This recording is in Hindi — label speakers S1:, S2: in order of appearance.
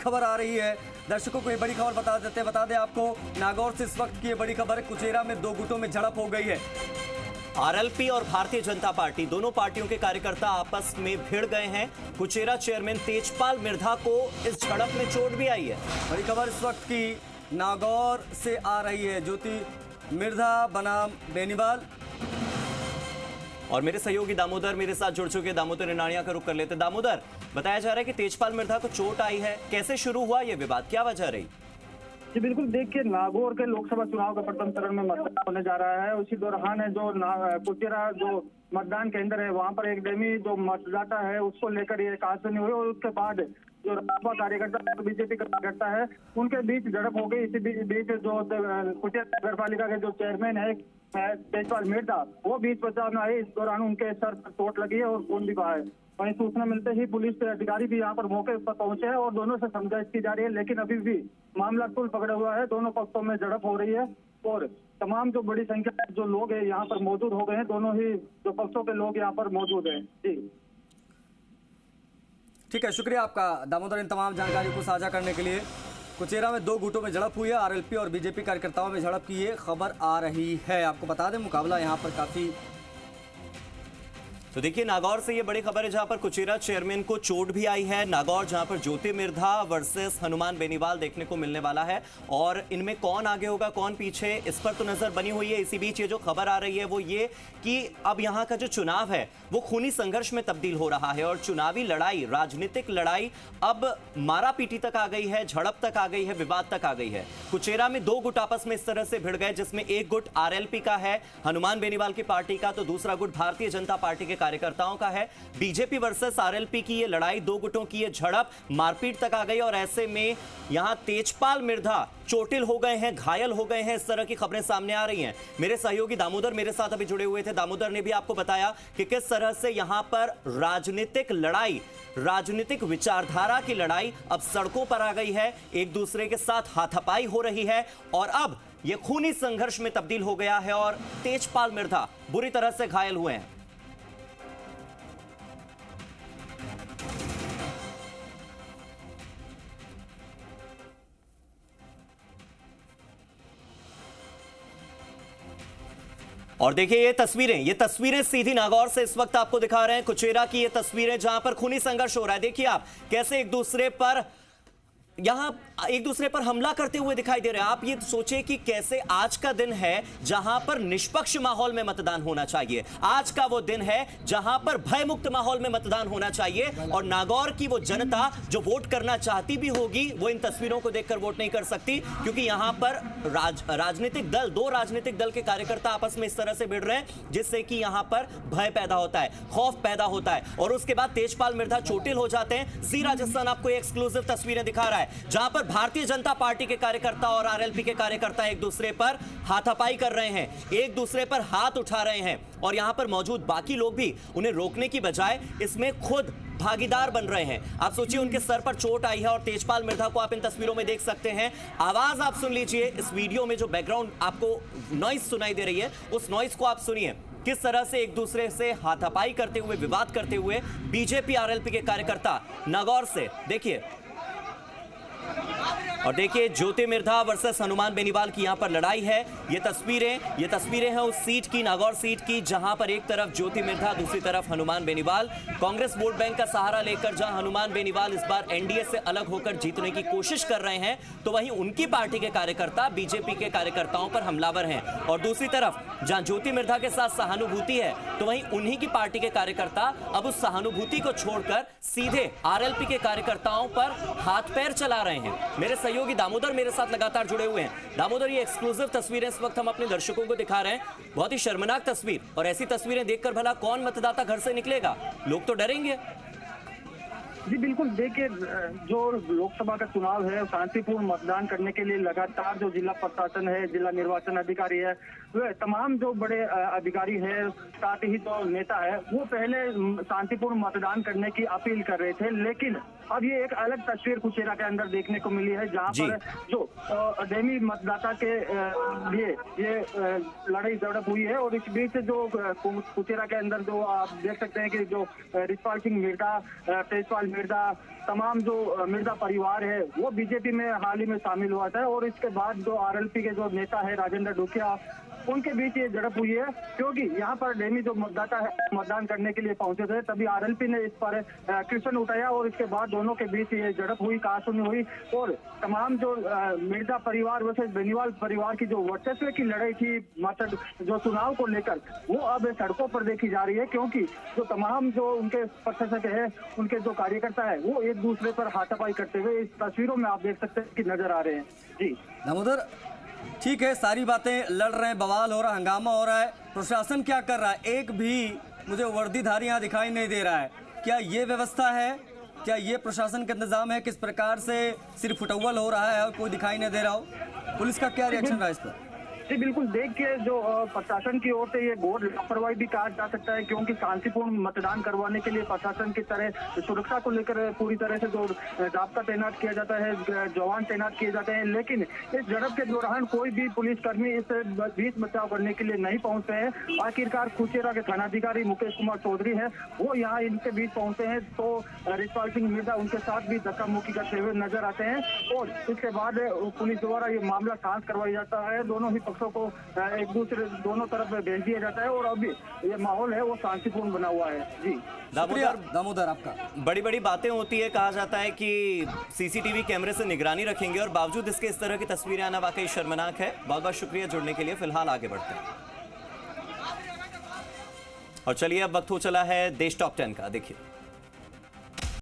S1: खबर आ रही है, दर्शकों को ये बड़ी खबर बता दें आपको। नागौर से इस वक्त की ये बड़ी खबर है, कुचेरा में दो गुटों में झड़प हो गई है।
S2: आरएलपी और भारतीय जनता पार्टी दोनों पार्टियों के कार्यकर्ता आपस में भिड़ गए हैं। कुचेरा चेयरमैन तेजपाल मिर्धा को इस झड़प में चोट भी आई है।
S1: बड़ी खबर इस वक्त की नागौर से आ रही है। ज्योति मिर्धा बनाम बेनीवाल
S2: और मेरे सहयोगी दामोदर मेरे साथ जुड़ चुके। दामोदर निनाणिया का रुख कर लेते। दामोदर, बताया जा रहा है कि तेजपाल मिर्धा को चोट आई है, कैसे शुरू हुआ ये विवाद, क्या वजह रही?
S3: जी बिल्कुल, देखिए नागौर के लोकसभा चुनाव का प्रथम चरण में मतदान होने जा रहा है। उसी दौरान है जो कुचेरा जो मतदान केंद्र है वहां पर एक डेमी जो मतदाता है उसको लेकर ये कहासुनी हुई और उसके बाद जो राजपा कार्यकर्ता और बीजेपी कार्यकर्ता है उनके बीच झड़प हो गई। इसी बीच जो कुचेरा नगर पालिका के जो चेयरमैन है तेजपाल मिर्धा वो बीच बचाव में आए। इस दौरान उनके सर पर चोट लगी है और खून भी बहा है। वहीं सूचना मिलते ही पुलिस के अधिकारी भी यहाँ पर मौके पर पहुंचे हैं और दोनों से समझाइश की जा रही है, लेकिन अभी भी मामला तूल पकड़ा हुआ है। दोनों पक्षों में झड़प हो रही है और तमाम जो बड़ी संख्या में जो लोग हैं यहाँ पर मौजूद हो गए हैं। दोनों ही जो पक्षों के लोग यहाँ पर मौजूद हैं। जी
S1: ठीक है, शुक्रिया आपका दामोदर इन तमाम जानकारी को साझा करने के लिए। कुचेरा में दो गुटों में झड़प हुई है, आरएलपी और बीजेपी कार्यकर्ताओं में झड़प की ये खबर आ रही है। आपको बता दें मुकाबला यहाँ पर काफी।
S2: तो देखिए, नागौर से ये बड़ी खबर है जहां पर कुचेरा चेयरमैन को चोट भी आई है। नागौर जहां पर ज्योति मिर्धा वर्सेस हनुमान बेनीवाल देखने को मिलने वाला है और इनमें कौन आगे होगा कौन पीछे, इस पर तो नजर बनी हुई है। इसी बीच ये जो खबर आ रही है वो ये कि अब यहां का जो चुनाव है वो खूनी संघर्ष में तब्दील हो रहा है और चुनावी लड़ाई, राजनीतिक लड़ाई अब मारापीटी तक आ गई है, झड़प तक आ गई है, विवाद तक आ गई है। कुचेरा में दो गुट आपस में इस तरह से भिड़ गए जिसमें एक गुट आरएलपी का है, हनुमान बेनीवाल की पार्टी का, तो दूसरा गुट भारतीय जनता पार्टी के कार्यकर्ताओं का है। बीजेपी वर्सेस आरएलपी की ये लड़ाई, दो गुटों की ये झड़प मारपीट तक आ गई और ऐसे में यहां तेजपाल मिर्धा चोटिल हो गए हैं, घायल हो गए हैं। इस तरह की खबरें सामने आ रही हैं। मेरे सहयोगी दामोदर मेरे साथ अभी जुड़े हुए थे। दामोदर ने भी आपको बताया कि किस तरह से यहां पर राजनीतिक लड़ाई, राजनीतिक विचारधारा की लड़ाई अब सड़कों पर आ गई है, एक दूसरे के साथ हाथापाई हो रही है और अब यह खूनी संघर्ष में तब्दील हो गया है और तेजपाल मिर्धा बुरी तरह से घायल हुए हैं। और देखिए ये तस्वीरें सीधी नागौर से इस वक्त आपको दिखा रहे हैं। कुचेरा की ये तस्वीरें जहां पर खूनी संघर्ष हो रहा है। देखिए आप कैसे एक दूसरे पर हमला करते हुए दिखाई दे रहे हैं। आप ये सोचिए कि कैसे आज का दिन है जहां पर निष्पक्ष माहौल में मतदान होना चाहिए। आज का वो दिन है जहां पर भयमुक्त माहौल में मतदान होना चाहिए और नागौर की वो जनता जो वोट करना चाहती भी होगी वो इन तस्वीरों को देखकर वोट नहीं कर सकती, क्योंकि यहां पर राजनीतिक दल, दो राजनीतिक दल के कार्यकर्ता आपस में इस तरह से भिड़ रहे हैं जिससे कि यहां पर भय पैदा होता है, खौफ पैदा होता है और उसके बाद तेजपाल मिर्धा चोटिल हो जाते हैं। जी राजस्थान आपको एक्सक्लूसिव तस्वीरें दिखा रहा है जहां पर भारतीय जनता पार्टी के कार्यकर्ता और आरएलपी के कार्यकर्ता एक दूसरे पर हाथापाई कर रहे हैं, एक दूसरे पर हाथ उठा रहे हैं और यहां पर मौजूद बाकी लोग भी उन्हें रोकने की बजाय इसमें खुद भागीदार बन रहे हैं। आप सोचिए उनके सर पर चोट आई है और तेजपाल मिर्धा को आप इन तस्वीरों में देख सकते हैं। आवाज आप सुन लीजिए, इस वीडियो में जो बैकग्राउंड आपको नॉइज सुनाई दे रही है उस नॉइज को आप सुनिए। किस तरह से एक दूसरे से हाथापाई करते हुए, विवाद करते हुए बीजेपी आरएलपी के कार्यकर्ता नागौर से, देखिए और देखिए ज्योति मिर्धा वर्सेस हनुमान बेनीवाल की यहां पर लड़ाई है। ये तस्वीरें हैं उस सीट की, नागौर सीट की, जहां पर एक तरफ ज्योति मिर्धा, दूसरी तरफ हनुमान बेनीवाल। कांग्रेस वोट बैंक का सहारा लेकर जहां हनुमान बेनीवाल इस बार एनडीए से अलग होकर जीतने की कोशिश कर रहे हैं, तो वहीं उनकी पार्टी के कार्यकर्ता बीजेपी के कार्यकर्ताओं पर हमलावर हैं और दूसरी तरफ जहां ज्योति मिर्धा के साथ सहानुभूति है तो वहीं उन्हीं की पार्टी के कार्यकर्ता अब उस सहानुभूति को छोड़कर सीधे आरएलपी के कार्यकर्ताओं पर हाथ पैर चला रहे हैं। मेरे सहयोगी दामोदर मेरे साथ लगातार जुड़े हुए हैं। दामोदर, ये एक्सक्लूसिव तस्वीरें इस वक्त हम अपने दर्शकों को दिखा रहे हैं। बहुत ही शर्मनाक तस्वीर, और ऐसी तस्वीरें देखकर भला कौन मतदाता घर से निकलेगा? लोग तो डरेंगे।
S3: जी बिल्कुल, देखिए जो लोकसभा का चुनाव है शांतिपूर्ण मतदान करने के लिए लगातार जो जिला प्रशासन है, जिला निर्वाचन अधिकारी है, वे तमाम जो बड़े अधिकारी है, साथ ही जो नेता है, वो पहले शांतिपूर्ण मतदान करने की अपील कर रहे थे। लेकिन अब ये एक अलग तस्वीर कुचेरा के अंदर देखने को मिली है जहाँ पर जो डेमी मतदाता के लिए ये लड़ाई झड़प हुई है और इस बीच जो कुचेरा के अंदर जो आप देख सकते हैं कि जो रिचपाल सिंह मिर्धा, तेजपाल मिर्जा, तमाम जो मिर्जा परिवार है वो बीजेपी में हाल ही में शामिल हुआ था। और इसके बाद जो आरएलपी के जो नेता है राजेंद्र डोकिया, उनके बीच ये झड़प हुई है, क्योंकि यहाँ पर डेमी जो मतदाता है मतदान करने के लिए पहुंचे थे, तभी आरएलपी ने इस पर क्वेश्चन उठाया और इसके बाद दोनों के बीच ये झड़प हुई, कहासुनी हुई। और तमाम जो मिर्जा परिवार वर्सेस बेनीवाल परिवार की जो वर्चस्व की लड़ाई थी मतलब जो चुनाव को लेकर, वो अब सड़कों पर देखी जा रही है, क्योंकि जो तमाम जो उनके प्रशासक है, उनके जो कार्यकर्ता है, वो एक दूसरे पर हाथापाई करते हुए इस तस्वीरों में आप देख सकते हैं कि नजर आ रहे हैं। जी
S1: दामोदर, ठीक है, सारी बातें लड़ रहे हैं, बवाल हो रहा है, हंगामा हो रहा है, प्रशासन क्या कर रहा है? एक भी मुझे वर्दीधारी यहाँ दिखाई नहीं दे रहा है। क्या ये व्यवस्था है? क्या ये प्रशासन का इंतजाम है? किस प्रकार से सिर्फ फुटअव्वल हो रहा है और कोई दिखाई नहीं दे रहा हो? पुलिस का क्या रिएक्शन रहा इस पर?
S3: जी बिल्कुल, देखिए जो प्रशासन की ओर से ये घोर लापरवाही भी कहा जा सकता है, क्योंकि शांतिपूर्ण मतदान करवाने के लिए प्रशासन की तरह सुरक्षा को लेकर पूरी तरह से जो जाब्ता तैनात किया जाता है, जवान तैनात किए जाते हैं, लेकिन इस झड़प के दौरान कोई भी पुलिसकर्मी इस बीच बचाव करने के लिए नहीं पहुंचते हैं। आखिरकार कुचेरा के थानाधिकारी मुकेश कुमार चौधरी है, वो यहाँ इनके बीच पहुंचते हैं, तो रिचपाल सिंह मिर्जा उनके साथ भी धक्का मुक्की करते हुए नजर आते हैं और इसके बाद पुलिस द्वारा ये मामला शांत करवाया जाता है। दोनों ही को एक दूसरे दोनों तरफ भेज दिया जाता है और अभी ये माहौल है वो शांतिपूर्ण बना हुआ है। जी
S1: दामोदर, आपका
S2: बड़ी बड़ी बातें होती है, कहा जाता है कि सीसीटीवी कैमरे से निगरानी रखेंगे और बावजूद इसके इस तरह की तस्वीरें आना वाकई शर्मनाक है। बहुत बहुत शुक्रिया जुड़ने के लिए। फिलहाल आगे बढ़ते हैं और चलिए अब वक्त हो चला है देश टॉप 10 का। देखिए